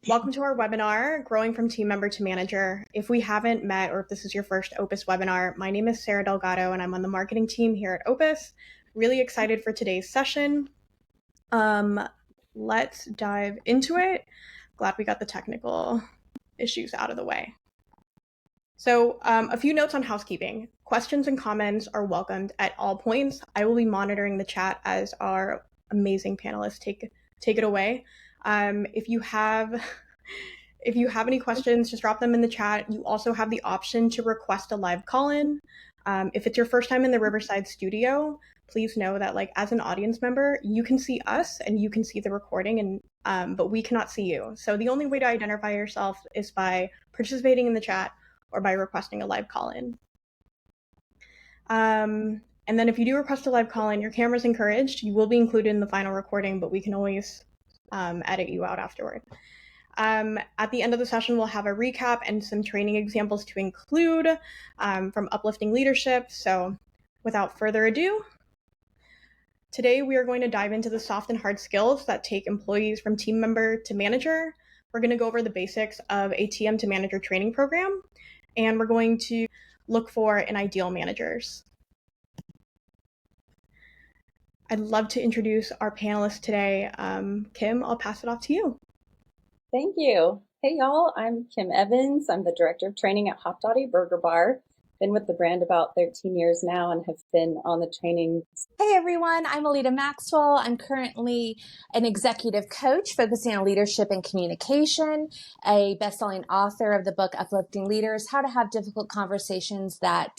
Welcome to our webinar, Growing from Team Member to Manager. If we haven't met or if this is your first Opus webinar, my name is Sarah Delgado and I'm on the marketing team here at Opus. Really excited for today's session. Let's dive into it. Glad we got the technical issues out of the way. So a few notes on housekeeping. Questions and comments are welcomed at all points. I will be monitoring the chat as our amazing panelists take it away. If you have any questions, just drop them in the chat. You also have the option to request a live call-in. If it's your first time in the Riverside studio, please know that as an audience member, you can see us and you can see the recording, but we cannot see you. So the only way to identify yourself is by participating in the chat or by requesting a live call-in. And then if you do request a live call-in, your camera's encouraged. You will be included in the final recording, but we can always edit you out afterward. At the end of the session, we'll have a recap and some training examples to include from Uplifting Leadership. So without further ado, today we are going to dive into the soft and hard skills that take employees from team member to manager. We're going to go over the basics of a TM to manager training program, and we're going to look for an ideal managers. I'd love to introduce our panelists today. Kim, I'll pass it off to you. Thank you. Hey, y'all. I'm Kim Evans. I'm the Director of Training at Hopdoddy Burger Bar. Been with the brand about 13 years now and have been on the training. Hey, everyone. I'm Aleta Maxwell. I'm currently an executive coach focusing on leadership and communication, a best-selling author of the book Uplifting Leaders, How to Have Difficult Conversations That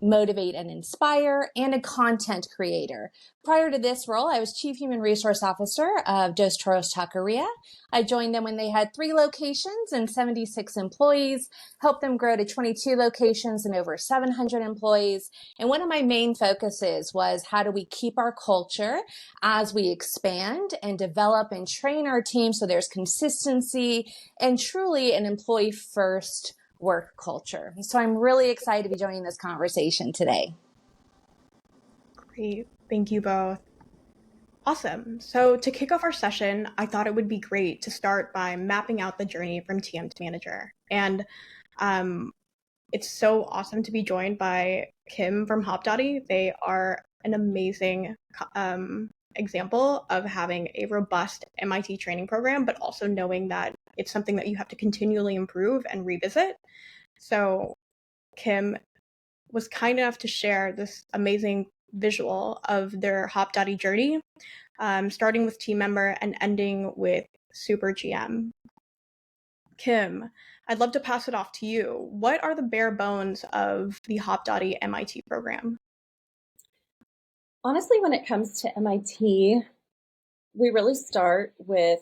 Motivate and Inspire, and a content creator. Prior to this role, I was Chief Human Resource Officer of Dos Toros Taqueria. I joined them when they had 3 locations and 76 employees, helped them grow to 22 locations and over 700 employees. And one of my main focuses was how do we keep our culture as we expand and develop and train our team so there's consistency and truly an employee-first work culture. So I'm really excited to be joining this conversation today. Great. Thank you both. Awesome. So to kick off our session, I thought it would be great to start by mapping out the journey from TM to manager. And it's so awesome to be joined by Kim from Hopdoddy. They are an amazing example of having a robust MIT training program, but also knowing that it's something that you have to continually improve and revisit. So Kim was kind enough to share this amazing visual of their Hopdoddy journey, starting with team member and ending with super GM. Kim, I'd love to pass it off to you. What are the bare bones of the Hopdoddy MIT program? Honestly, when it comes to MIT, we really start with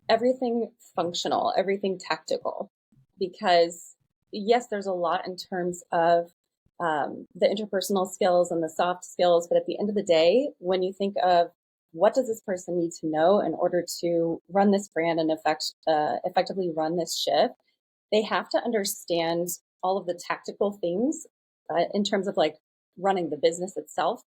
everything functional, everything tactical, because yes, there's a lot in terms of the interpersonal skills and the soft skills, but at the end of the day, when you think of what does this person need to know in order to run this brand and effectively run this shift, they have to understand all of the tactical things in terms of running the business itself,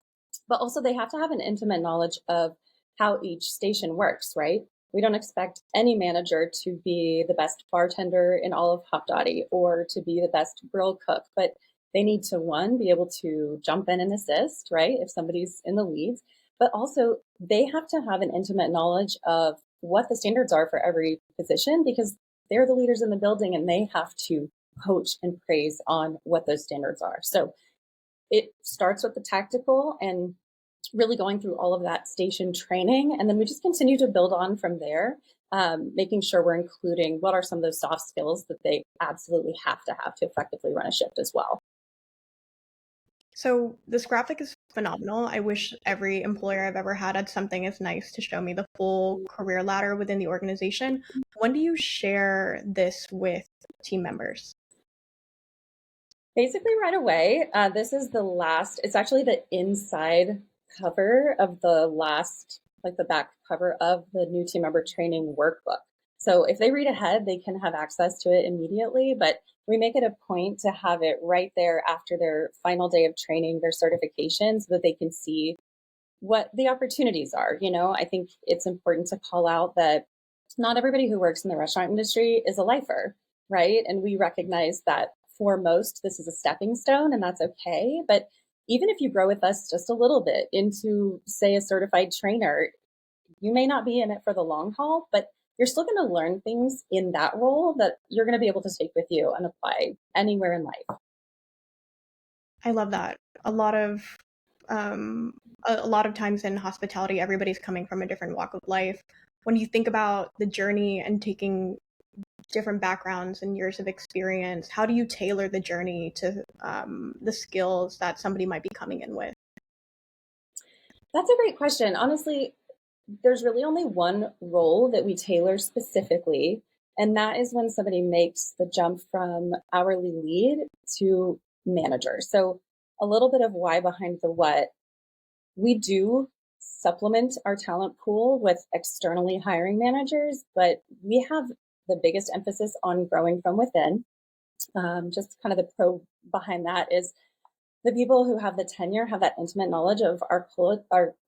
but also they have to have an intimate knowledge of how each station works, right? We don't expect any manager to be the best bartender in all of Hopdoddy or to be the best grill cook, but they need to, one, be able to jump in and assist, right, if somebody's in the weeds, but also they have to have an intimate knowledge of what the standards are for every position because they're the leaders in the building and they have to coach and praise on what those standards are. So it starts with the tactical and really going through all of that station training. And then we just continue to build on from there, making sure we're including what are some of those soft skills that they absolutely have to effectively run a shift as well. So this graphic is phenomenal. I wish every employer I've ever had something as nice to show me the full career ladder within the organization. When do you share this with team members? Basically right away. This is the last, it's actually the inside cover of the last, the back cover of the new team member training workbook. So if they read ahead, they can have access to it immediately, but we make it a point to have it right there after their final day of training, their certification, so that they can see what the opportunities are. I think it's important to call out that not everybody who works in the restaurant industry is a lifer, right? And we recognize that for most, this is a stepping stone, and that's okay. But even if you grow with us just a little bit into, say, a certified trainer, you may not be in it for the long haul, but you're still going to learn things in that role that you're going to be able to take with you and apply anywhere in life. I love that. Um, a lot of times in hospitality, everybody's coming from a different walk of life. When you think about the journey and taking different backgrounds and years of experience, how do you tailor the journey to the skills that somebody might be coming in with? That's a great question. Honestly, there's really only one role that we tailor specifically, and that is when somebody makes the jump from hourly lead to manager. So a little bit of why behind the what. We do supplement our talent pool with externally hiring managers, but we have the biggest emphasis on growing from within. Just kind of the pro behind that is the people who have the tenure have that intimate knowledge of our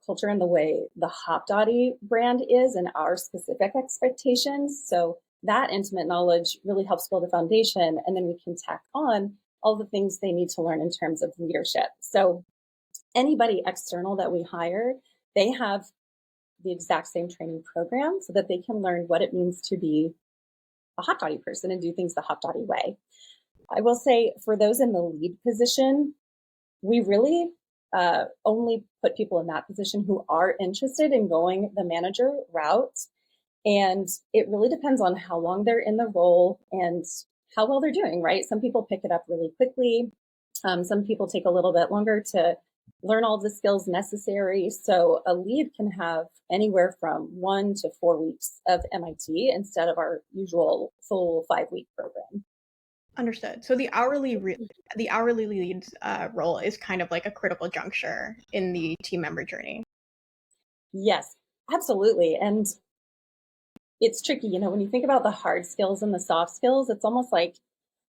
culture and the way the Hopdoddy brand is and our specific expectations. So that intimate knowledge really helps build a foundation, and then we can tack on all the things they need to learn in terms of leadership. So anybody external that we hire, they have the exact same training program so that they can learn what it means to be a Hopdoddy person and do things the Hopdoddy way. I will say for those in the lead position, we really only put people in that position who are interested in going the manager route. And it really depends on how long they're in the role and how well they're doing, right? Some people pick it up really quickly. Some people take a little bit longer to learn all the skills necessary. So a lead can have anywhere from 1 to 4 weeks of MIT instead of our usual full 5-week program. Understood. So the hourly lead's role is kind of like a critical juncture in the team member journey. Yes, absolutely. And it's tricky, when you think about the hard skills and the soft skills, it's almost like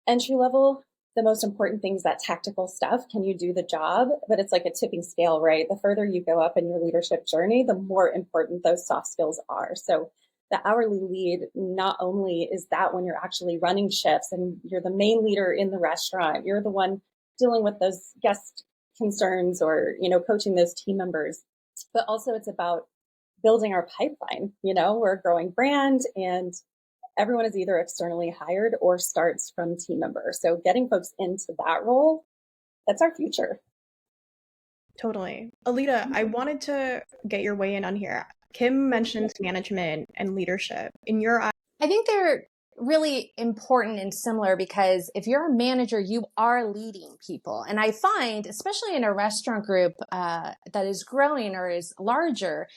entry level. The most important thing is that tactical stuff. Can you do the job? But it's like a tipping scale, right? The further you go up in your leadership journey, the more important those soft skills are. So the hourly lead, not only is that when you're actually running shifts and you're the main leader in the restaurant, you're the one dealing with those guest concerns or, coaching those team members, but also it's about building our pipeline. We're a growing brand and everyone is either externally hired or starts from team members. So getting folks into that role, that's our future. Totally. Aleta, I wanted to get your weigh in on here. Kim mentions management and leadership. In your eyes, I think they're really important and similar because if you're a manager, you are leading people. And I find, especially in a restaurant group that is growing or is larger,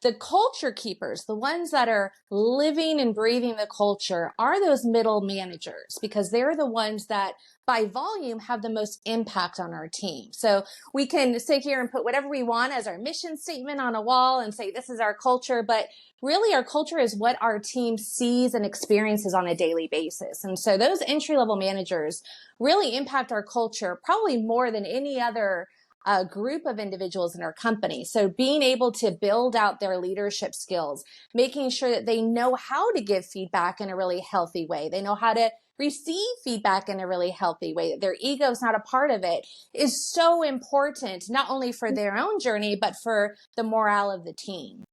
the culture keepers, the ones that are living and breathing the culture, are those middle managers because they're the ones that by volume have the most impact on our team. So we can sit here and put whatever we want as our mission statement on a wall and say, this is our culture. But really our culture is what our team sees and experiences on a daily basis. And so those entry-level managers really impact our culture probably more than any other a group of individuals in our company. So being able to build out their leadership skills, making sure that they know how to give feedback in a really healthy way. They know how to receive feedback in a really healthy way, that their ego is not a part of it, is so important, not only for their own journey, but for the morale of the team.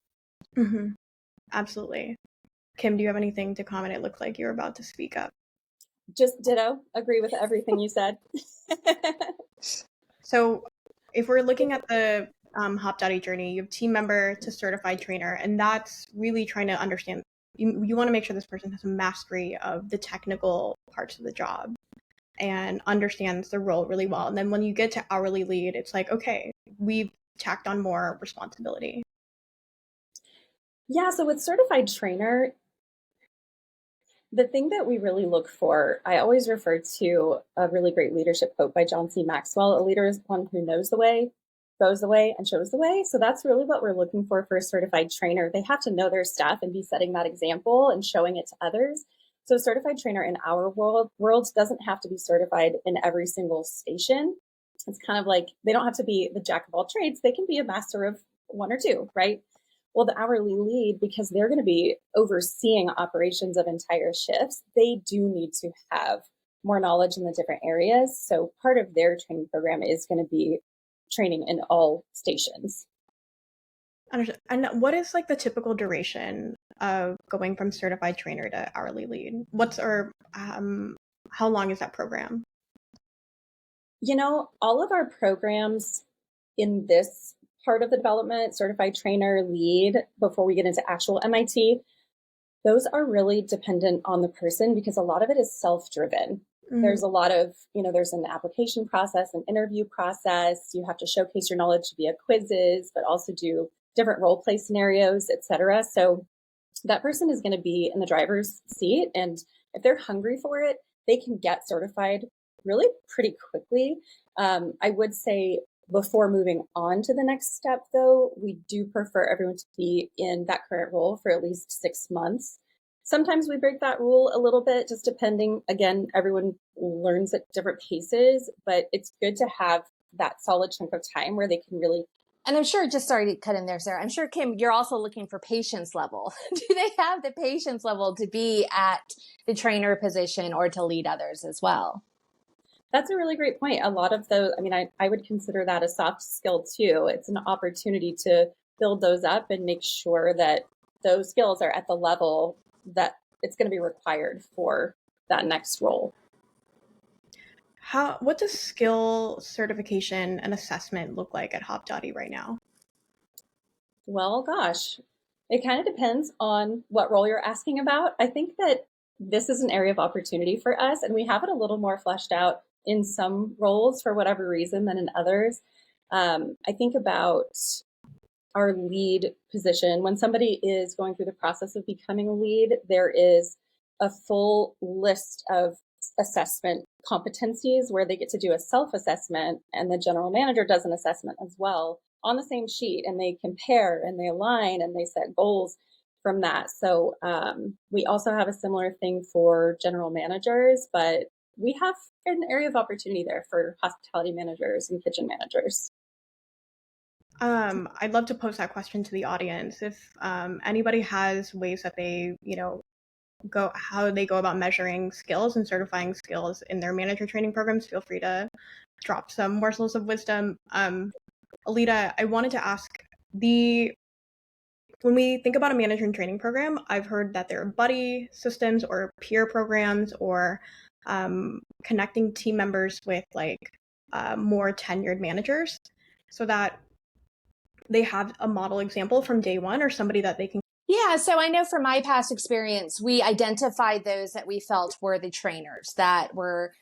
Mm-hmm. Absolutely. Kim, do you have anything to comment? It looked like you were about to speak up. Just ditto, agree with everything you said. So if we're looking at the Hopdoddy journey, you have team member to certified trainer, and that's really trying to understand. You want to make sure this person has a mastery of the technical parts of the job and understands the role really well. And then when you get to hourly lead, it's like, okay, we've tacked on more responsibility. Yeah, so with certified trainer, the thing that we really look for, I always refer to a really great leadership quote by John C. Maxwell: a leader is one who knows the way, goes the way, and shows the way. So that's really what we're looking for a certified trainer. They have to know their stuff and be setting that example and showing it to others. So a certified trainer in our world doesn't have to be certified in every single station. It's kind of like they don't have to be the jack of all trades. They can be a master of one or two, right? Well, the hourly lead, because they're going to be overseeing operations of entire shifts, they do need to have more knowledge in the different areas. So part of their training program is going to be training in all stations. Understood. And what is like the typical duration of going from certified trainer to hourly lead? How long is that program? All of our programs in this part of the development, certified trainer, lead, before we get into actual MIT, those are really dependent on the person because a lot of it is self-driven. There's a lot of, there's an application process, an interview process. You have to showcase your knowledge via quizzes, but also do different role play scenarios, etc. So that person is going to be in the driver's seat. And if they're hungry for it, they can get certified really pretty quickly. I would say before moving on to the next step, though, we do prefer everyone to be in that current role for at least 6 months. Sometimes we break that rule a little bit, just depending. Again, everyone learns at different paces, but it's good to have that solid chunk of time where they can really. And I'm sure, just sorry to cut in there, Sarah, I'm sure, Kim, you're also looking for patience level. Do they have the patience level to be at the trainer position or to lead others as well? That's a really great point. A lot of those, I would consider that a soft skill too. It's an opportunity to build those up and make sure that those skills are at the level that it's going to be required for that next role. What does skill certification and assessment look like at Hopdoddy right now? Well, gosh, it kind of depends on what role you're asking about. I think that this is an area of opportunity for us, and we have it a little more fleshed out in some roles for whatever reason than in others. I think about our lead position. When somebody is going through the process of becoming a lead, there is a full list of assessment competencies where they get to do a self-assessment, and the general manager does an assessment as well on the same sheet, and they compare and they align and they set goals from that. So we also have a similar thing for general managers, but we have an area of opportunity there for hospitality managers and kitchen managers. I'd love to pose that question to the audience. If anybody has ways that they, how they go about measuring skills and certifying skills in their manager training programs, feel free to drop some morsels of wisdom. Aleta, I wanted to ask, when we think about a manager training program, I've heard that there are buddy systems or peer programs or connecting team members with more tenured managers so that they have a model example from day one or somebody that they can. Yeah, so I know from my past experience, we identified those that we felt were the trainers that were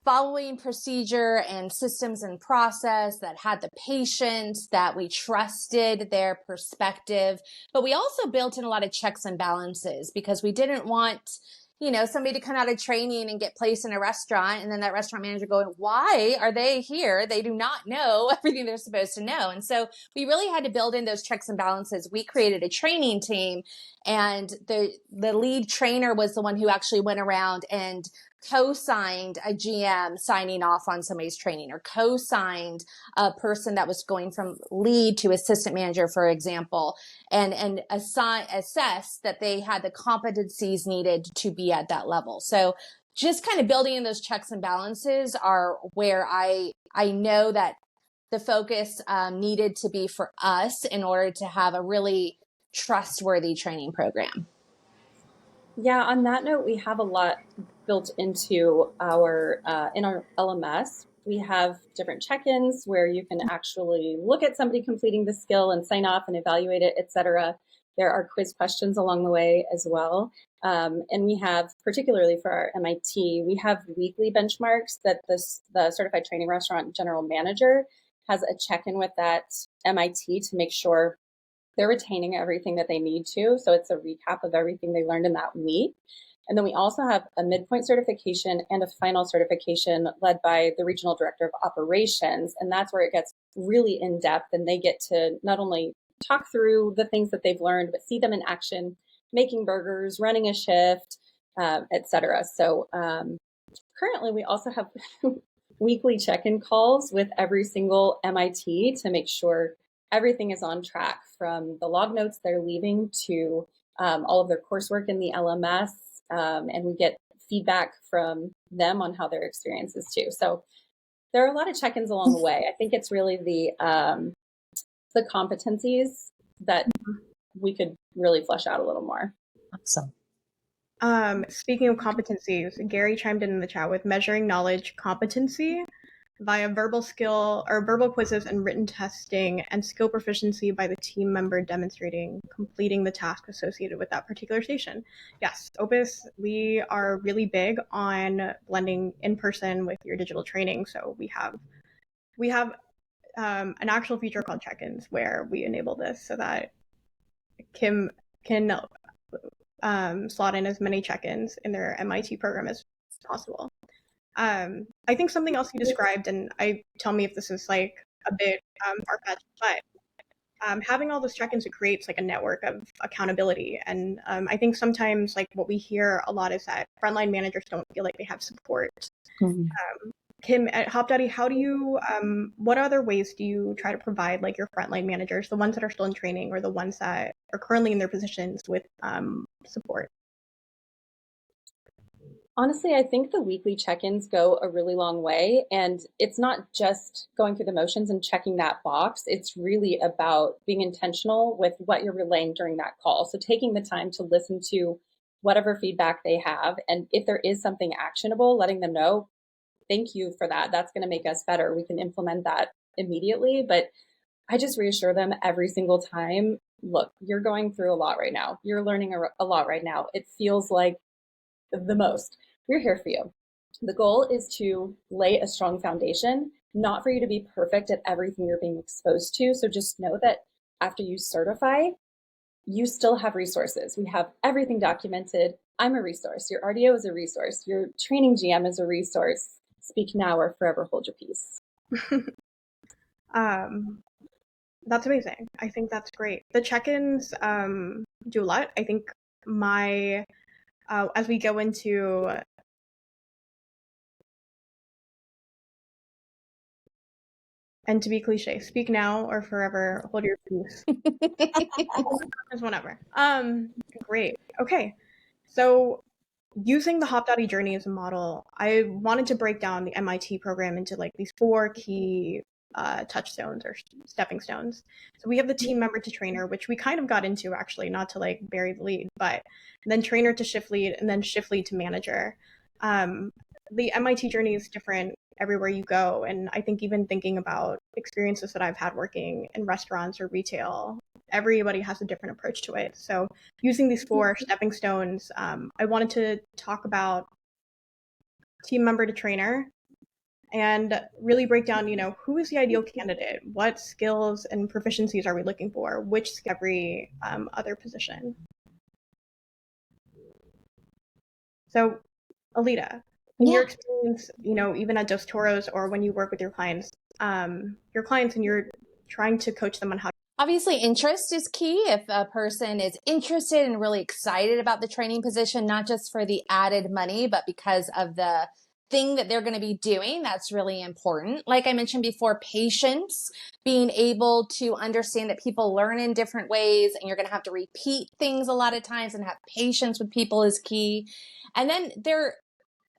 following procedure and systems and process, that had the patience, that we trusted their perspective. But we also built in a lot of checks and balances because we didn't want, somebody to come out of training and get placed in a restaurant and then that restaurant manager going, why are they here? They do not know everything they're supposed to know. And so we really had to build in those checks and balances. We created a training team, and the lead trainer was the one who actually went around and co-signed a GM signing off on somebody's training, or co-signed a person that was going from lead to assistant manager, for example, and assess that they had the competencies needed to be at that level. So just kind of building in those checks and balances are where I know that the focus needed to be for us in order to have a really trustworthy training program. Yeah, on that note, we have a lot built into our in our LMS. We have different check-ins where you can actually look at somebody completing the skill and sign off and evaluate it, etc. There are quiz questions along the way as well. And we have, particularly for our MIT, we have weekly benchmarks that the Certified Training Restaurant General Manager has a check-in with that MIT to make sure they're retaining everything that they need to. So it's a recap of everything they learned in that week. And then we also have a midpoint certification and a final certification led by the Regional Director of Operations. And that's where it gets really in depth, and they get to not only talk through the things that they've learned, but see them in action, making burgers, running a shift, etc. So currently we also have weekly check-in calls with every single MIT to make sure everything is on track, from the log notes they're leaving to all of their coursework in the LMS. And we get feedback from them on how their experience is too. So there are a lot of check-ins along the way. I think it's really the competencies that we could really flesh out a little more. Awesome. Speaking of competencies, Gary chimed in the chat with measuring knowledge competency via verbal skill or verbal quizzes and written testing, and skill proficiency by the team member demonstrating completing the task associated with that particular station. Yes, Opus, we are really big on blending in person with your digital training. So we have an actual feature called check-ins where we enable this so that Kim can slot in as many check-ins in their MIT program as possible. I think something else you described, and tell me if this is like a bit far-fetched, but having all those check-ins, it creates like a network of accountability. And I think sometimes like what we hear a lot is that frontline managers don't feel like they have support. Mhm. Kim, at Hopdoddy, how do you, what other ways do you try to provide like your frontline managers, the ones that are still in training or the ones that are currently in their positions, with support? Honestly, I think the weekly check-ins go a really long way. And it's not just going through the motions and checking that box. It's really about being intentional with what you're relaying during that call. So taking the time to listen to whatever feedback they have. And if there is something actionable, letting them know, thank you for that. That's going to make us better. We can implement that immediately. But I just reassure them every single time, look, you're going through a lot right now. You're learning a lot right now. It feels like the most. We're here for you. The goal is to lay a strong foundation, not for you to be perfect at everything you're being exposed to. So just know that after you certify, you still have resources. We have everything documented. I'm a resource. Your RDO is a resource. Your training GM is a resource. Speak now or forever hold your peace. That's amazing. I think that's great. The check-ins do a lot. I think as we go into and to be cliche, speak now or forever hold your peace. Whatever. Great. Okay. So using the Hopdoddy journey as a model, I wanted to break down the MIT program into like these 4 key touchstones or stepping stones. So we have the team member to trainer, which we kind of got into actually, not to like bury the lead, but then trainer to shift lead, and then shift lead to manager. The MIT journey is different everywhere you go. And I think even thinking about experiences that I've had working in restaurants or retail, everybody has a different approach to it. So using these 4 stepping stones, I wanted to talk about team member to trainer and really break down, who is the ideal candidate? What skills and proficiencies are we looking for? Which every other position? So, Aleta, in your experience, even at Dos Toros or when you work with your clients and you're trying to coach them on how. Obviously, interest is key. If a person is interested and really excited about the training position, not just for the added money, but because of the thing that they're going to be doing, that's really important. Like I mentioned before, patience, being able to understand that people learn in different ways and you're going to have to repeat things a lot of times, and have patience with people is key. And then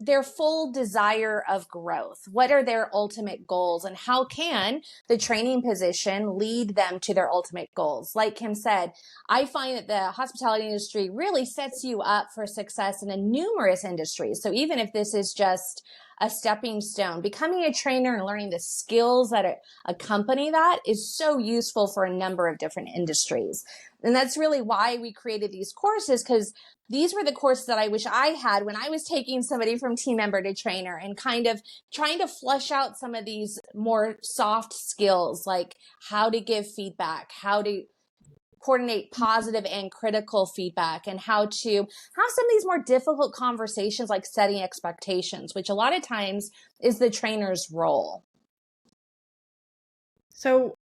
their full desire of growth. What are their ultimate goals, and how can the training position lead them to their ultimate goals? Like Kim said, I find that the hospitality industry really sets you up for success in a numerous industries. So even if this is just a stepping stone, becoming a trainer and learning the skills that accompany that is so useful for a number of different industries. And that's really why we created these courses, because these were the courses that I wish I had when I was taking somebody from team member to trainer, and kind of trying to flush out some of these more soft skills, like how to give feedback, how to coordinate positive and critical feedback, and how to have some of these more difficult conversations like setting expectations, which a lot of times is the trainer's role. So,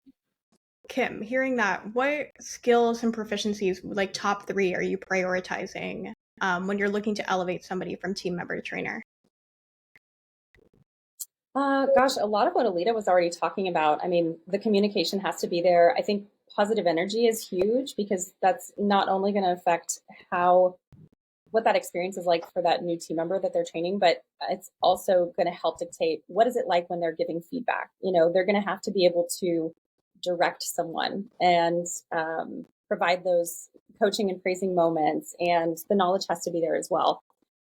Kim, hearing that, what skills and proficiencies, like top 3, are you prioritizing when you're looking to elevate somebody from team member to trainer? Gosh, a lot of what Aleta was already talking about. I mean, the communication has to be there. I think positive energy is huge because that's not only going to affect how what that experience is like for that new team member that they're training, but it's also going to help dictate what is it like when they're giving feedback. They're going to have to be able to direct someone and provide those coaching and praising moments, and the knowledge has to be there as well.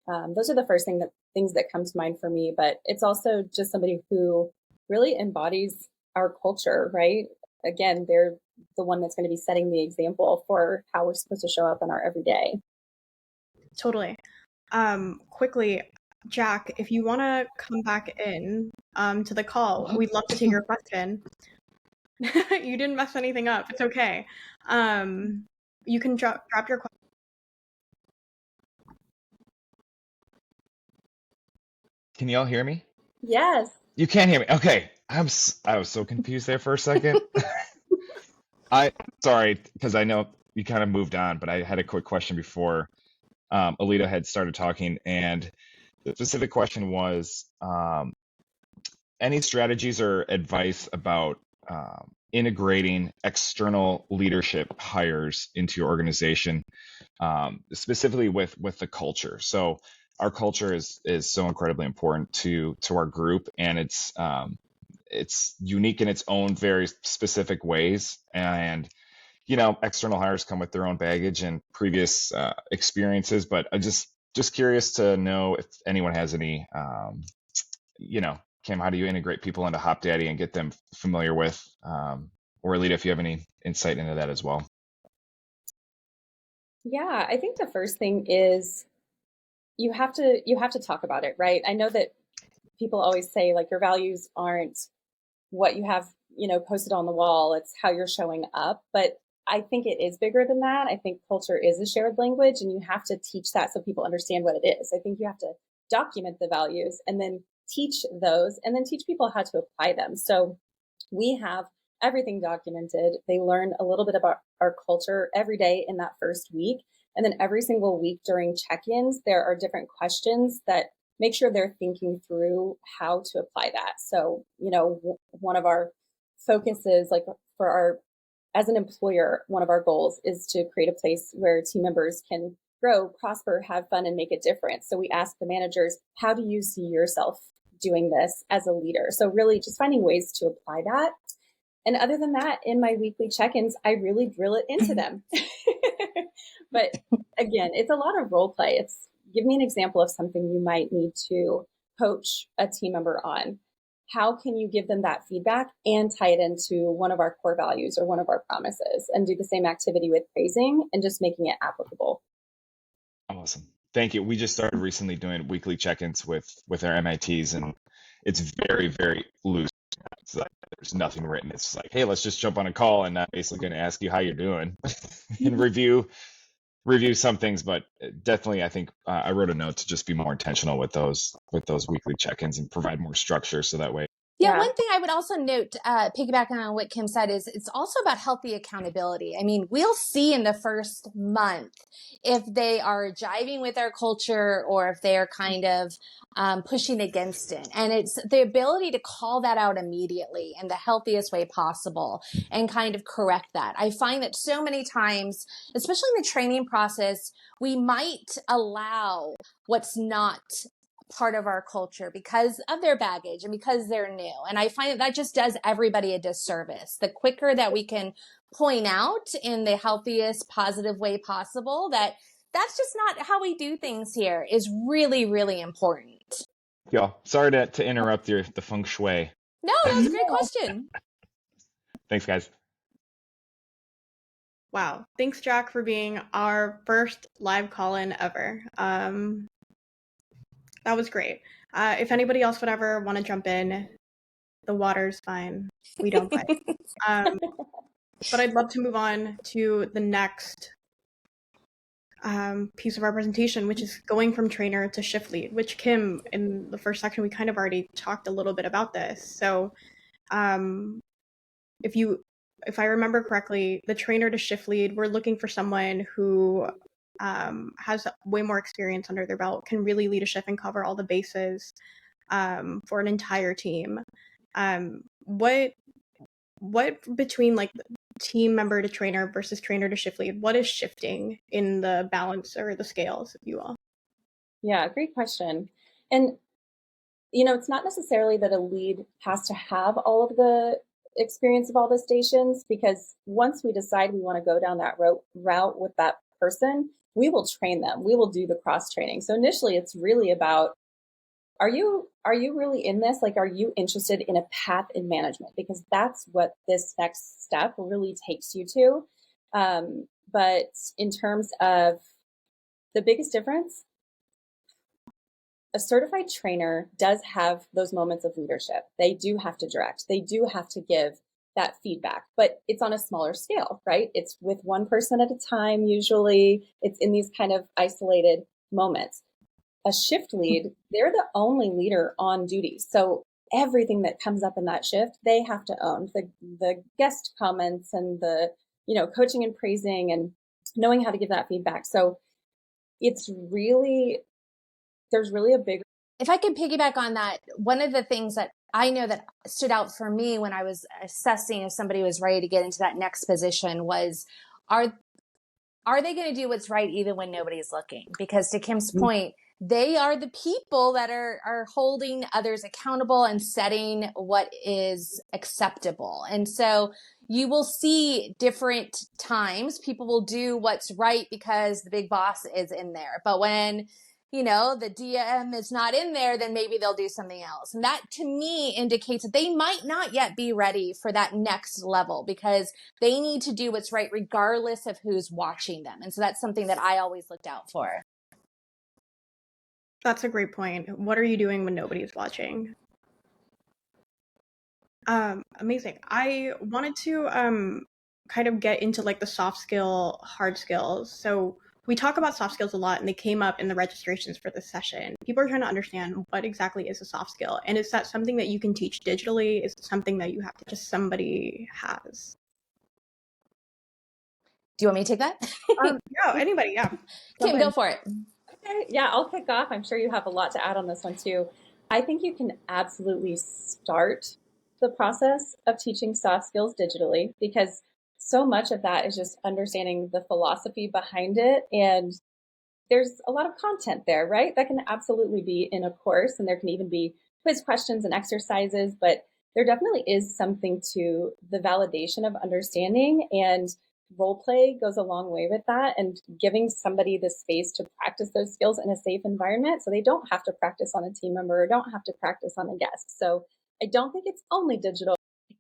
Those are the first things that come to mind for me, but it's also just somebody who really embodies our culture, right? Again, they're the one that's going to be setting the example for how we're supposed to show up in our everyday. Totally. Quickly, Jack, if you want to come back in to the call, we'd love to take your question. You didn't mess anything up. It's okay. You can drop your question. Can y'all hear me? Yes. You can hear me. Okay. I was so confused there for a second. Sorry, because I know you kind of moved on, but I had a quick question before Aleta had started talking, and the specific question was any strategies or advice about integrating external leadership hires into your organization, specifically with the culture. So our culture is so incredibly important to our group, and it's unique in its own very specific ways. And external hires come with their own baggage and previous experiences. But I'm just curious to know if anyone has any, Kim, how do you integrate people into Hopdoddy and get them familiar with, or Aleta, if you have any insight into that as well? Yeah, I think the first thing is you have to talk about it, right? I know that people always say like your values aren't what you have, posted on the wall. It's how you're showing up. But I think it is bigger than that. I think culture is a shared language, and you have to teach that so people understand what it is. I think you have to document the values and then teach those, and then teach people how to apply them. So we have everything documented. They learn a little bit about our culture every day in that first week. And then every single week during check-ins, there are different questions that make sure they're thinking through how to apply that. So, one of our focuses, like as an employer, one of our goals is to create a place where team members can grow, prosper, have fun, and make a difference. So we ask the managers, how do you see yourself doing this as a leader? So really just finding ways to apply that. And other than that, in my weekly check-ins, I really drill it into them. But again, it's a lot of role play. It's give me an example of something you might need to coach a team member on. How can you give them that feedback and tie it into one of our core values or one of our promises, and do the same activity with praising and just making it applicable? Awesome. Thank you. We just started recently doing weekly check-ins with our MITs, and it's very, very loose. It's like, there's nothing written. It's like, hey, let's just jump on a call, and I'm basically going to ask you how you're doing and review some things. But definitely, I think I wrote a note to just be more intentional with those weekly check-ins and provide more structure, so that way. Yeah, one thing I would also note, piggybacking on what Kim said, is it's also about healthy accountability. I mean, we'll see in the first month if they are jiving with our culture or if they are kind of pushing against it. And it's the ability to call that out immediately in the healthiest way possible and kind of correct that. I find that so many times, especially in the training process, we might allow what's not part of our culture because of their baggage and because they're new. And I find that just does everybody a disservice. The quicker that we can point out in the healthiest, positive way possible that that's just not how we do things here is really, really important. Y'all, sorry to interrupt the feng shui. No, that was a great question. Thanks, guys. Wow. Thanks, Jack, for being our first live call-in ever. That was great. If anybody else would ever want to jump in, the water's fine. We don't bite. But I'd love to move on to the next piece of our presentation, which is going from trainer to shift lead, which Kim, in the first section, we kind of already talked a little bit about this. So if I remember correctly, the trainer to shift lead, we're looking for someone who has way more experience under their belt, can really lead a shift and cover all the bases. for an entire team. What between like team member to trainer versus trainer to shift lead, what is shifting in the balance or the scales, if you will? Yeah, great question. And, you know, it's not necessarily that a lead has to have all of the experience of all the stations, because once we decide we want to go down that route with that person, we will train them. We will do the cross training. So initially, it's really about, are you really in this? Like, are you interested in a path in management? Because that's what this next step really takes you to. But in terms of the biggest difference, a certified trainer does have those moments of leadership. They do have to direct. They do have to give that feedback, but it's on a smaller scale, right? It's with one person at a time. Usually it's in these kind of isolated moments. A shift lead, they're the only leader on duty. So everything that comes up in that shift, they have to own the guest comments and the, you know, coaching and praising and knowing how to give that feedback. So it's really, there's really a big. If I could piggyback on that, one of the things that I know that stood out for me when I was assessing if somebody was ready to get into that next position was, are they going to do what's right even when nobody's looking? Because to Kim's point, they are the people that are holding others accountable and setting what is acceptable. And so you will see different times people will do what's right because the big boss is in there. But when, you know, the DM is not in there, then maybe they'll do something else. And that to me indicates that they might not yet be ready for that next level because they need to do what's right regardless of who's watching them. And so that's something that I always looked out for. That's a great point. What are you doing when nobody's watching? Amazing. I wanted to kind of get into like the soft skill, hard skills. So we talk about soft skills a lot and they came up in the registrations for this session. People are trying to understand what exactly is a soft skill. And is that something that you can teach digitally? Is it something that you have to just somebody has? Do you want me to take that? No, anybody, yeah. Kim, go for it. Okay, yeah, I'll kick off. I'm sure you have a lot to add on this one too. I think you can absolutely start the process of teaching soft skills digitally because so much of that is just understanding the philosophy behind it. And there's a lot of content there, right? That can absolutely be in a course, and there can even be quiz questions and exercises, but there definitely is something to the validation of understanding, and role play goes a long way with that, and giving somebody the space to practice those skills in a safe environment so they don't have to practice on a team member or don't have to practice on a guest. So I don't think it's only digital.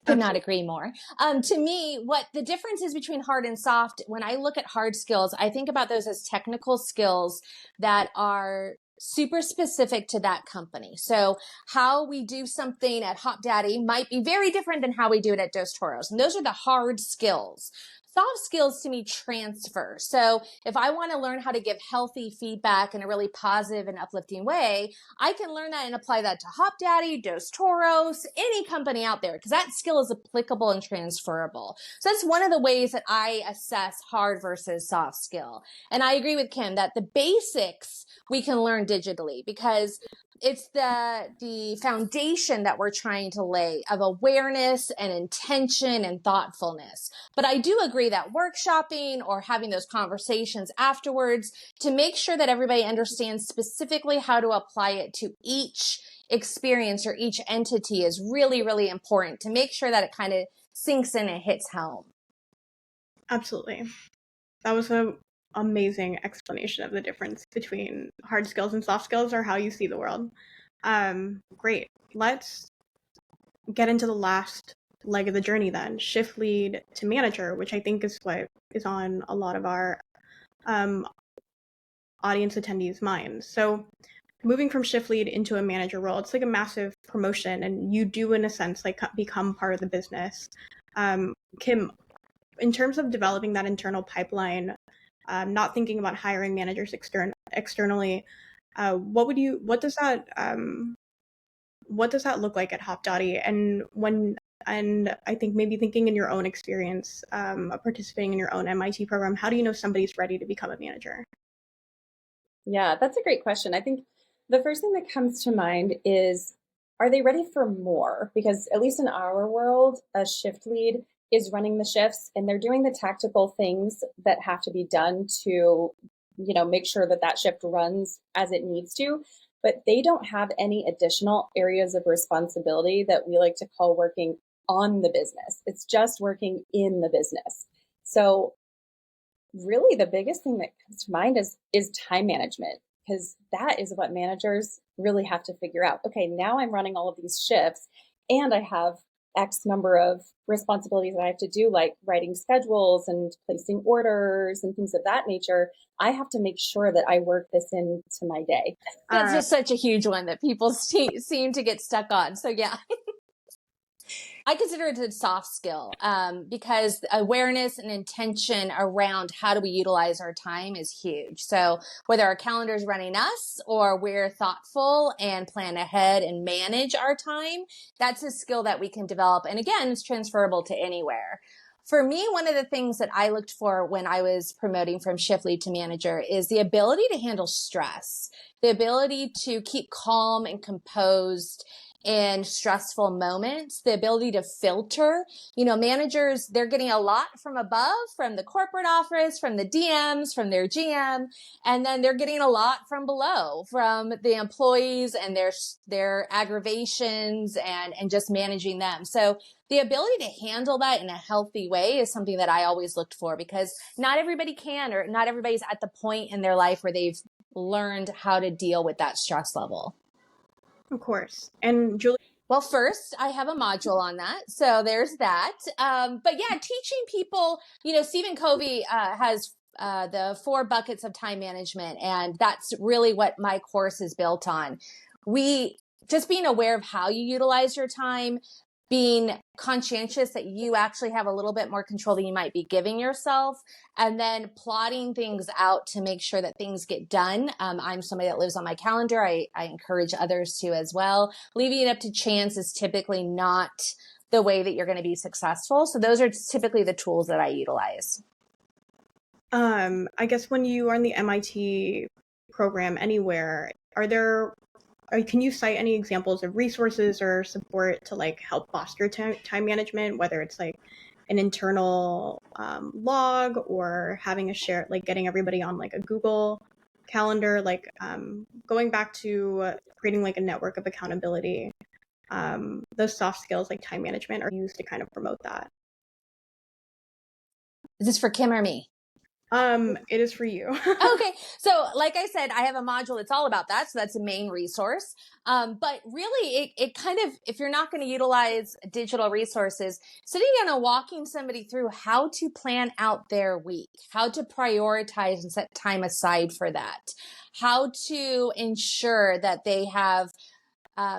Could not agree more. To me, what the difference is between hard and soft, when I look at hard skills, I think about those as technical skills that are super specific to that company. So how we do something at Hopdoddy might be very different than how we do it at Dos Toros. And those are the hard skills. Soft skills to me transfer. So if I want to learn how to give healthy feedback in a really positive and uplifting way, I can learn that and apply that to Hopdoddy, Dos Toros, any company out there, because that skill is applicable and transferable. So that's one of the ways that I assess hard versus soft skill. And I agree with Kim that the basics we can learn digitally because it's the foundation that we're trying to lay of awareness and intention and thoughtfulness. But I do agree that workshopping or having those conversations afterwards to make sure that everybody understands specifically how to apply it to each experience or each entity is really, really important to make sure that it kind of sinks in and hits home. Absolutely. That was an amazing explanation of the difference between hard skills and soft skills or how you see the world. Great. Let's get into the last leg of the journey then, shift lead to manager, which I think is what is on a lot of our audience attendees' minds. So moving from shift lead into a manager role, it's like a massive promotion and you do in a sense like become part of the business. Kim, in terms of developing that internal pipeline, not thinking about hiring managers externally, what does that look like at Hopdoddy? And I think maybe thinking in your own experience, participating in your own MIT program, how do you know somebody's ready to become a manager? Yeah, that's a great question. I think The first thing that comes to mind is, are they ready for more? Because at least in our world, a shift lead is running the shifts and they're doing the tactical things that have to be done to, make sure that that shift runs as it needs to. But they don't have any additional areas of responsibility that we like to call working on the business. It's just working in the business. So really the biggest thing that comes to mind is time management, because that is what managers really have to figure out. Okay, now I'm running all of these shifts and I have X number of responsibilities that I have to do, like writing schedules and placing orders and things of that nature. I have to make sure that I work this into my day. That's just such a huge one that people seem to get stuck on. So yeah. I consider it a soft skill because awareness and intention around how do we utilize our time is huge. So whether our calendar is running us or we're thoughtful and plan ahead and manage our time, that's a skill that we can develop. And again, it's transferable to anywhere. For me, one of the things that I looked for when I was promoting from shift lead to manager is the ability to handle stress, the ability to keep calm and composed in stressful moments, the ability to filter. Managers, they're getting a lot from above, from the corporate office, from the DMs, from their GM, and then they're getting a lot from below, from the employees and their aggravations and just managing them. So the ability to handle that in a healthy way is something that I always looked for, because not everybody can, or not everybody's at the point in their life where they've learned how to deal with that stress level. Of course. And Julie? Well, first, I have a module on that. So there's that. But yeah, teaching people, Stephen Covey has the 4 buckets of time management. And that's really what my course is built on. Just being aware of how you utilize your time, being conscientious that you actually have a little bit more control than you might be giving yourself, and then plotting things out to make sure that things get done. I'm somebody that lives on my calendar. I encourage others to as well. Leaving it up to chance is typically not the way that you're going to be successful. So those are typically the tools that I utilize. I guess when you are in the MIT program anywhere, can you cite any examples of resources or support to help foster time management, whether it's an internal log or having a share, getting everybody on a Google calendar, going back to creating a network of accountability. Those soft skills like time management are used to kind of promote that. Is this for Kim or me? It is for you. Okay. So like I said, I have a module that's all about that. So that's a main resource. But really it kind of, if you're not going to utilize digital resources, sitting down and walking somebody through how to plan out their week, how to prioritize and set time aside for that, how to ensure that they have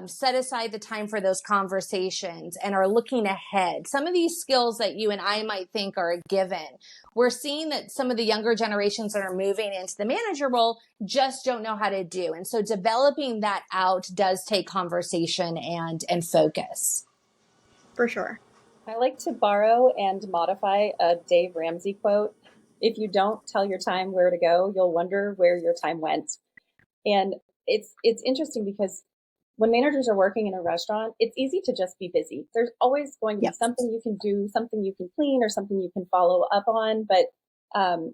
set aside the time for those conversations and are looking ahead. Some of these skills that you and I might think are a given, we're seeing that some of the younger generations that are moving into the manager role just don't know how to do. And so developing that out does take conversation and focus. For sure. I like to borrow and modify a Dave Ramsey quote. If you don't tell your time where to go, you'll wonder where your time went. And it's interesting because when managers are working in a restaurant, it's easy to just be busy. There's always going to be something you can do, something you can clean, or something you can follow up on. But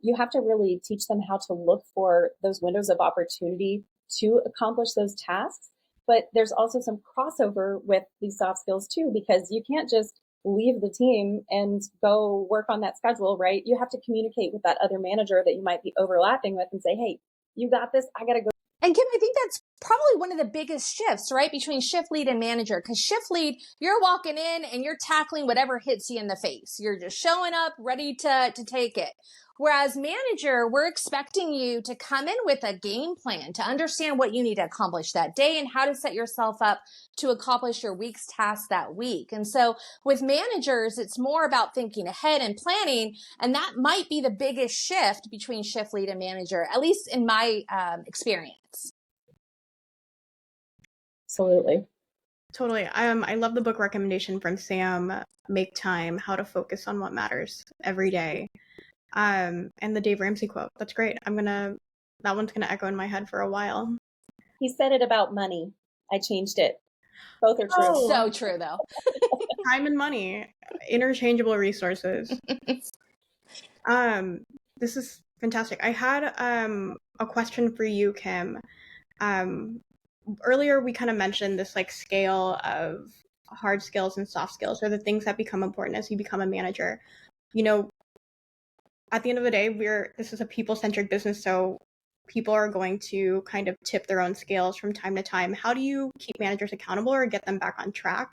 you have to really teach them how to look for those windows of opportunity to accomplish those tasks. But there's also some crossover with these soft skills too, because you can't just leave the team and go work on that schedule, right? You have to communicate with that other manager that you might be overlapping with and say, hey, you got this. I got to go. And Kim, I think that's probably one of the biggest shifts, right, between shift lead and manager. Because shift lead, you're walking in and you're tackling whatever hits you in the face. You're just showing up, ready to take it. Whereas manager, we're expecting you to come in with a game plan to understand what you need to accomplish that day and how to set yourself up to accomplish your week's tasks that week. And so with managers, it's more about thinking ahead and planning. And that might be the biggest shift between shift lead and manager, at least in my experience. Absolutely. Totally. I love the book recommendation from Sam, Make Time, How to Focus on What Matters Every Day. And the Dave Ramsey quote. That's great. That one's gonna echo in my head for a while. He said it about money. I changed it. Both are true. Oh. So true, though. Time and money, interchangeable resources. This is fantastic. I had a question for you, Kim. Earlier we kind of mentioned this like scale of hard skills and soft skills, or the things that become important as you become a manager. You know, at the end of the day, this is a people-centered business, so people are going to kind of tip their own scales from time to time. How do you keep managers accountable or get them back on track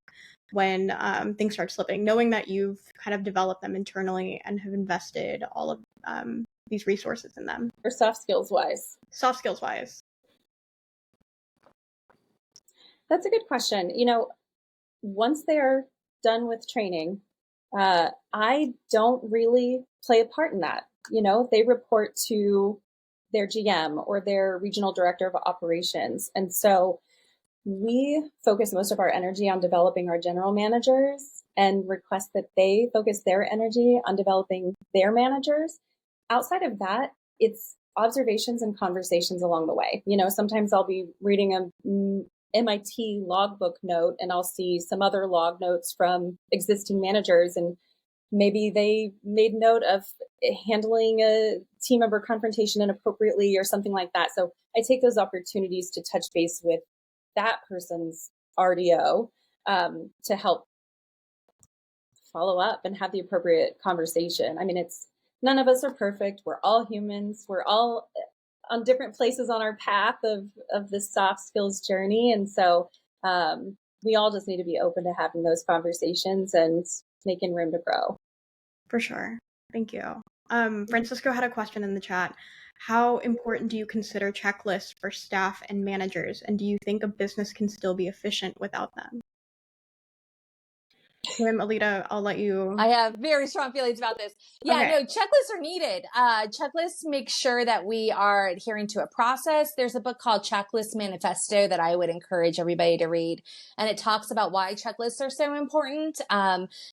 when things start slipping, knowing that you've kind of developed them internally and have invested all of these resources in them? Or soft skills wise? Soft skills wise. That's a good question. You know, once they're done with training, I don't really play a part in that. You know, they report to their GM or their regional director of operations. And so we focus most of our energy on developing our general managers and request that they focus their energy on developing their managers. Outside of that, it's observations and conversations along the way. You know, sometimes I'll be reading a MIT logbook note and I'll see some other log notes from existing managers, and maybe they made note of handling a team member confrontation inappropriately or something like that. So I take those opportunities to touch base with that person's RDO to help follow up and have the appropriate conversation. I mean, none of us are perfect. We're all humans. We're all on different places on our path of this soft skills journey. And so we all just need to be open to having those conversations and making room to grow. For sure. Thank you. Francisco had a question in the chat. How important do you consider checklists for staff and managers? And do you think a business can still be efficient without them? Kim, Aleta, I'll let you. I have very strong feelings about this. Yeah, Okay. no, checklists are needed. Checklists make sure that we are adhering to a process. There's a book called Checklist Manifesto that I would encourage everybody to read. And it talks about why checklists are so important.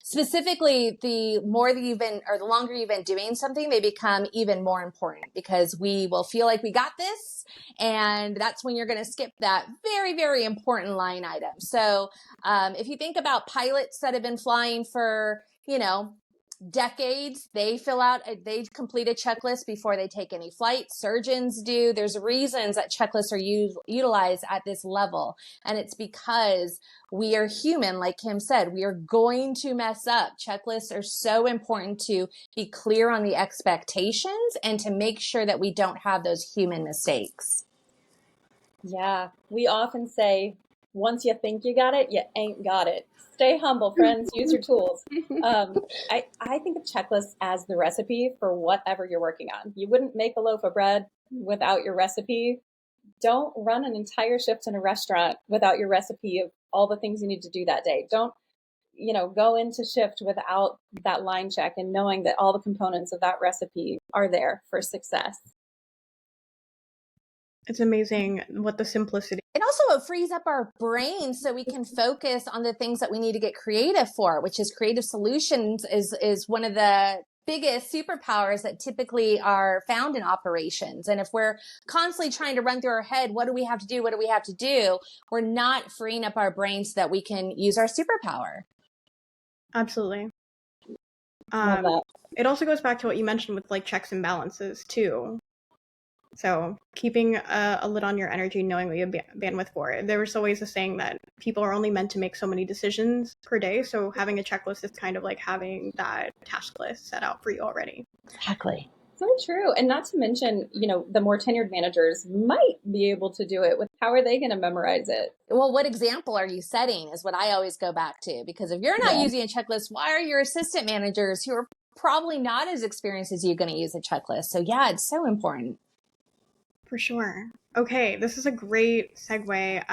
Specifically, the longer you've been doing something, they become even more important because we will feel like we got this. And that's when you're going to skip that very, very important line item. So if you think about pilots that have been flying for, decades, they complete a checklist before they take any flight. Surgeons do. There's reasons that checklists are utilized at this level. And it's because we are human. Like Kim said, we are going to mess up. Checklists are so important to be clear on the expectations and to make sure that we don't have those human mistakes. Yeah, we often say, once you think you got it, you ain't got it. Stay humble, friends. Use your tools. I think of checklists as the recipe for whatever you're working on. You wouldn't make a loaf of bread without your recipe. Don't run an entire shift in a restaurant without your recipe of all the things you need to do that day. Don't, go into shift without that line check and knowing that all the components of that recipe are there for success. It's amazing what the simplicity. And also it frees up our brain so we can focus on the things that we need to get creative for, which is creative solutions is one of the biggest superpowers that typically are found in operations. And if we're constantly trying to run through our head, what do we have to do? What do we have to do? We're not freeing up our brains so that we can use our superpower. Absolutely. Love that. It also goes back to what you mentioned with like checks and balances too. So keeping a lid on your energy, knowing what you have bandwidth for. There was always a saying that people are only meant to make so many decisions per day. So having a checklist is kind of like having that task list set out for you already. Exactly. So true. And not to mention, the more tenured managers might be able to do it. How are they going to memorize it? Well, what example are you setting is what I always go back to. Because if you're not using a checklist, why are your assistant managers who are probably not as experienced as you going to use a checklist? So yeah, it's so important. For sure. Okay, this is a great segue.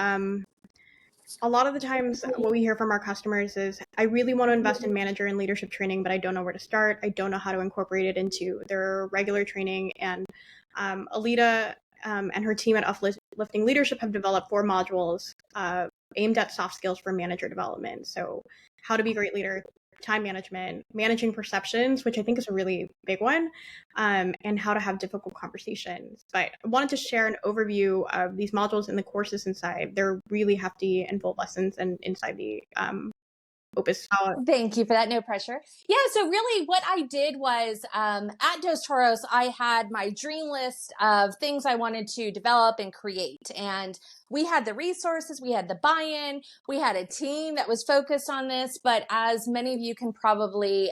A lot of the times what we hear from our customers is, I really want to invest in manager and leadership training, but I don't know where to start. I don't know how to incorporate it into their regular training. And Aleta and her team at Uplifting Leadership have developed 4 modules aimed at soft skills for manager development. So how to be a great leader time management, managing perceptions, which I think is a really big one, and how to have difficult conversations. But I wanted to share an overview of these modules and the courses inside. They're really hefty and full lessons and inside the Opus. Thank you for that. No pressure. Yeah. So really what I did was, at Dos Toros, I had my dream list of things I wanted to develop and create. And we had the resources, we had the buy-in, we had a team that was focused on this. But as many of you can probably,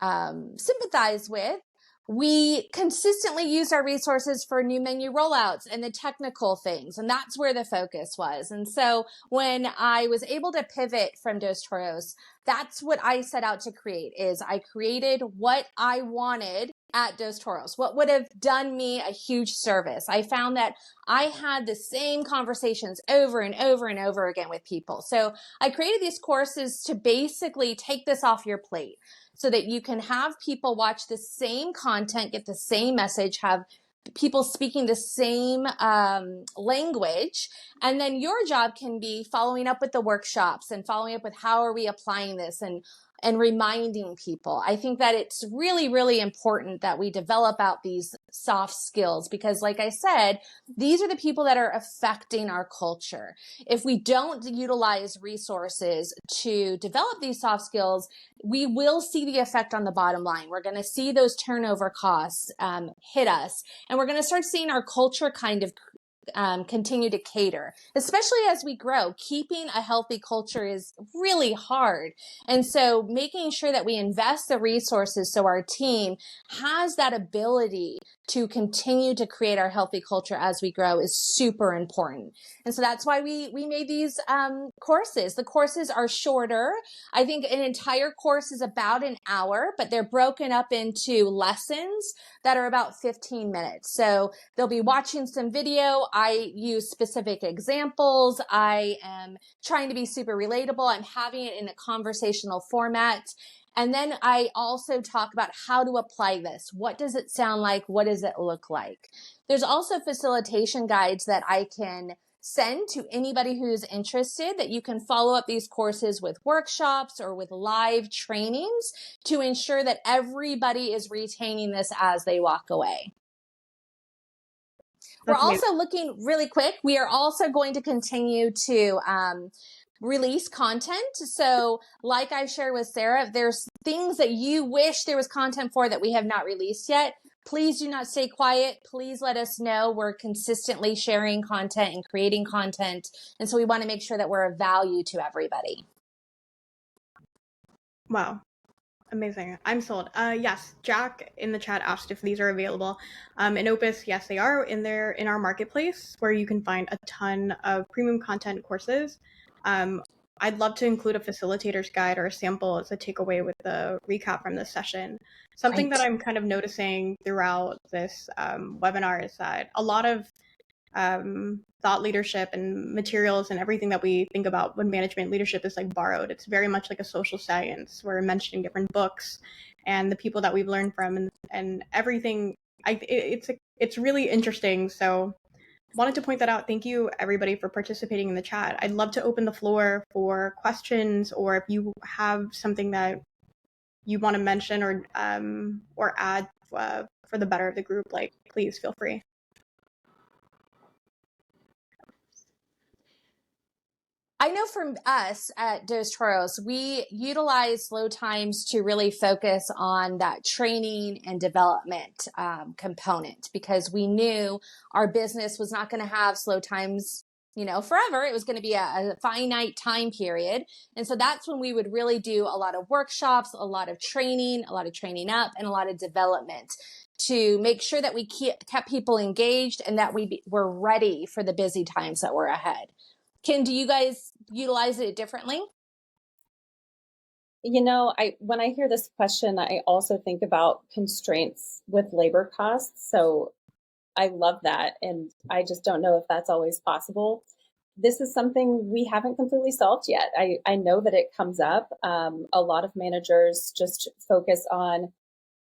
sympathize with, we consistently used our resources for new menu rollouts and the technical things. And that's where the focus was. And so when I was able to pivot from Dos Toros, that's what I set out to create. Is I created what I wanted at Dos Toros, what would have done me a huge service. I found that I had the same conversations over and over and over again with people. So I created these courses to basically take this off your plate, so that you can have people watch the same content, get the same message, have people speaking the same language. And then your job can be following up with the workshops and following up with how are we applying this, and reminding people. I think that it's really, really important that we develop out these soft skills, because like I said, these are the people that are affecting our culture. If we don't utilize resources to develop these soft skills, we will see the effect on the bottom line. We're going to see those turnover costs hit us, and we're going to start seeing our culture kind of continue to cater, especially as we grow. Keeping a healthy culture is really hard. And so making sure that we invest the resources so our team has that ability to continue to create our healthy culture as we grow is super important. And so that's why we made these courses. The courses are shorter. I think an entire course is about an hour, but they're broken up into lessons that are about 15 minutes. So they'll be watching some video. I use specific examples. I am trying to be super relatable. I'm having it in a conversational format. And then I also talk about how to apply this. What does it sound like? What does it look like? There's also facilitation guides that I can send to anybody who's interested, that you can follow up these courses with workshops or with live trainings to ensure that everybody is retaining this as they walk away. We're also looking really quick. We are also going to continue to release content. So like I shared with Sarah, if there's things that you wish there was content for that we have not released yet, please do not stay quiet. Please let us know. We're consistently sharing content and creating content. And so we want to make sure that we're of value to everybody. Wow. Amazing. I'm sold. Yes, Jack in the chat asked if these are available. In Opus, yes, they are in our marketplace, where you can find a ton of premium content courses. I'd love to include a facilitator's guide or a sample as a takeaway with the recap from this session. Something that I'm kind of noticing throughout this webinar is that a lot of thought leadership and materials and everything that we think about when management leadership is like borrowed. It's very much like a social science. We're mentioning different books and the people that we've learned from, and everything. It's really interesting. So wanted to point that out. Thank you everybody for participating in the chat. I'd love to open the floor for questions, or if you have something that you want to mention or add for the better of the group, like, please feel free. I know from us at Dos Toros, we utilize slow times to really focus on that training and development component, because we knew our business was not going to have slow times, forever. It was going to be a finite time period. And so that's when we would really do a lot of workshops, a lot of training up, and a lot of development to make sure that we kept people engaged and that we were ready for the busy times that were ahead. Ken, do you guys utilize it differently? When I hear this question, I also think about constraints with labor costs. So I love that. And I just don't know if that's always possible. This is something we haven't completely solved yet. I know that it comes up. A lot of managers just focus on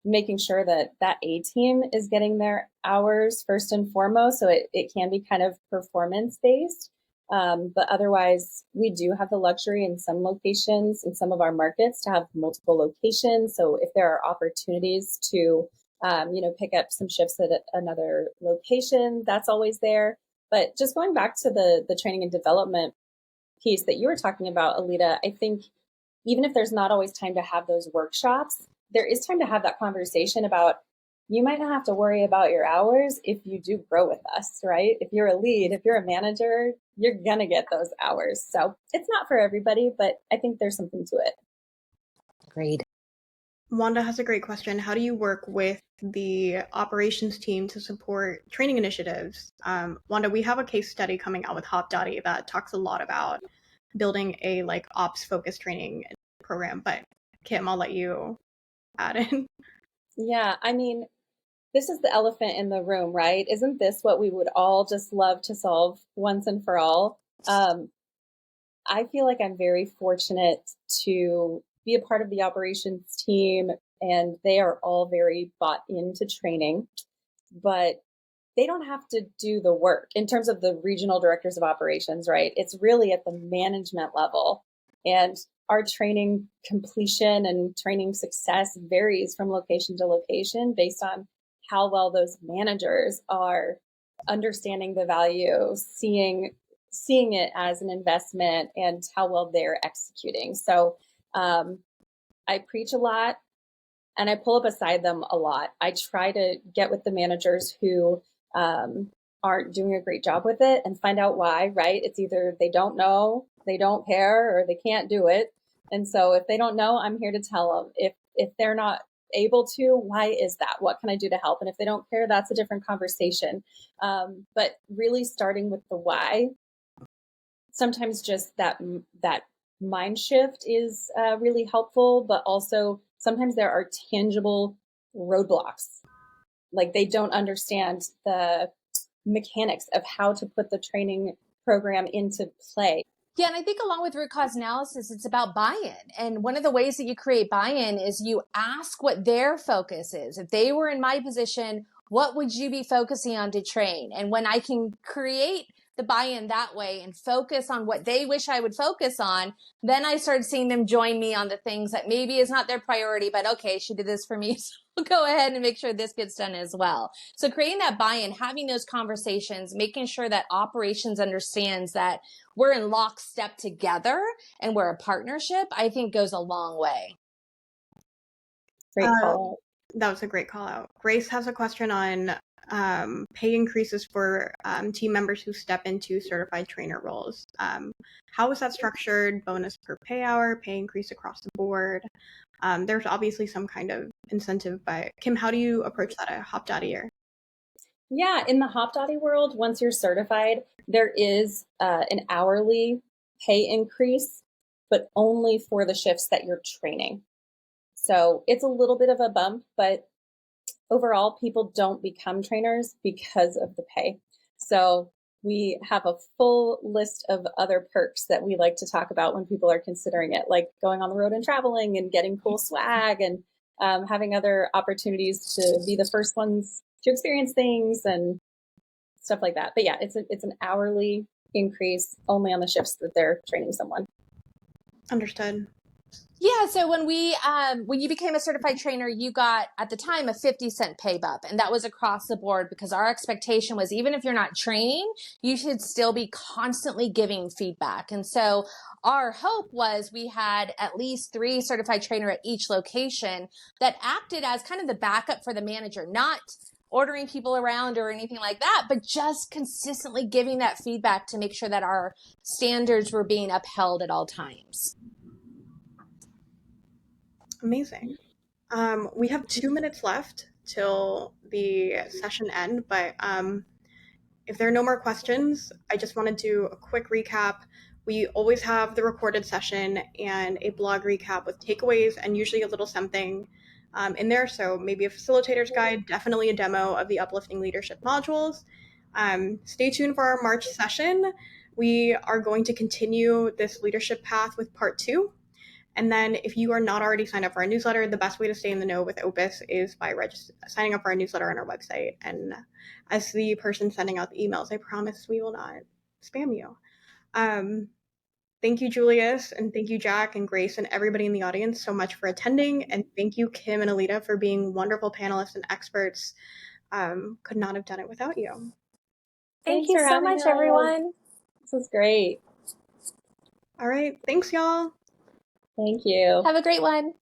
making sure that A team is getting their hours first and foremost. So it can be kind of performance based. But otherwise, we do have the luxury in some locations, in some of our markets, to have multiple locations. So if there are opportunities to, pick up some shifts at another location, that's always there. But just going back to the training and development piece that you were talking about, Aleta, I think even if there's not always time to have those workshops, there is time to have that conversation about, you might not have to worry about your hours if you do grow with us, right? If you're a lead, if you're a manager, you're going to get those hours. So it's not for everybody, but I think there's something to it. Great. Wanda has a great question. How do you work with the operations team to support training initiatives? Wanda, we have a case study coming out with Hopdoddy that talks a lot about building a ops focused training program, but Kim, I'll let you add in. Yeah, I mean, this is the elephant in the room, right? Isn't this what we would all just love to solve once and for all? I feel like I'm very fortunate to be a part of the operations team, and they are all very bought into training, but they don't have to do the work in terms of the regional directors of operations, right? It's really at the management level. And our training completion and training success varies from location to location based on how well those managers are understanding the value, seeing it as an investment, and how well they're executing. So I preach a lot and I pull up beside them a lot. I try to get with the managers who aren't doing a great job with it and find out why, right? It's either they don't know, they don't care, or they can't do it. And so if they don't know, I'm here to tell them. If they're not able to, why is that? What can I do to help? And if they don't care, that's a different conversation. But really starting with the why, sometimes just that mind shift is really helpful, but also sometimes there are tangible roadblocks. Like they don't understand the mechanics of how to put the training program into play. Yeah, and I think along with root cause analysis, it's about buy-in. And one of the ways that you create buy-in is you ask what their focus is. If they were in my position, what would you be focusing on to train? And when I can create the buy-in that way and focus on what they wish I would focus on, then I start seeing them join me on the things that maybe is not their priority, but okay, she did this for me, so we'll go ahead and make sure this gets done as well. So creating that buy-in, having those conversations, making sure that operations understands that we're in lockstep together and we're a partnership, I think goes a long way. Great call. That was a great call out. Grace has a question on pay increases for team members who step into certified trainer roles. How is that structured? Bonus per pay hour, pay increase across the board? There's obviously some kind of incentive, but Kim, how do you approach that at Hopdoddy? Yeah, in the Hopdoddy world, once you're certified, there is an hourly pay increase, but only for the shifts that you're training. So it's a little bit of a bump, but overall, people don't become trainers because of the pay. So we have a full list of other perks that we like to talk about when people are considering it, like going on the road and traveling and getting cool swag and having other opportunities to be the first ones to experience things and stuff like that. But yeah, it's an hourly increase only on the shifts that they're training someone. Understood. Yeah, so when you became a certified trainer, you got at the time a 50-cent pay bump, and that was across the board because our expectation was even if you're not training, you should still be constantly giving feedback. And so our hope was we had at least 3 certified trainer at each location that acted as kind of the backup for the manager, not ordering people around or anything like that, but just consistently giving that feedback to make sure that our standards were being upheld at all times. Amazing. We have 2 minutes left till the session end, but if there are no more questions, I just want to do a quick recap. We always have the recorded session and a blog recap with takeaways and usually a little something in there. So maybe a facilitator's guide, definitely a demo of the Uplifting Leadership modules. Stay tuned for our March session. We are going to continue this leadership path with part 2. And then if you are not already signed up for our newsletter, the best way to stay in the know with Opus is by signing up for our newsletter on our website. And as the person sending out the emails, I promise we will not spam you. Thank you, Julius, and thank you, Jack and Grace, and everybody in the audience so much for attending. And thank you, Kim and Aleta, for being wonderful panelists and experts. Could not have done it without you. Thank Thanks you for so having much, us. everyone. This was great. All right. Thanks, y'all. Thank you. Have a great one.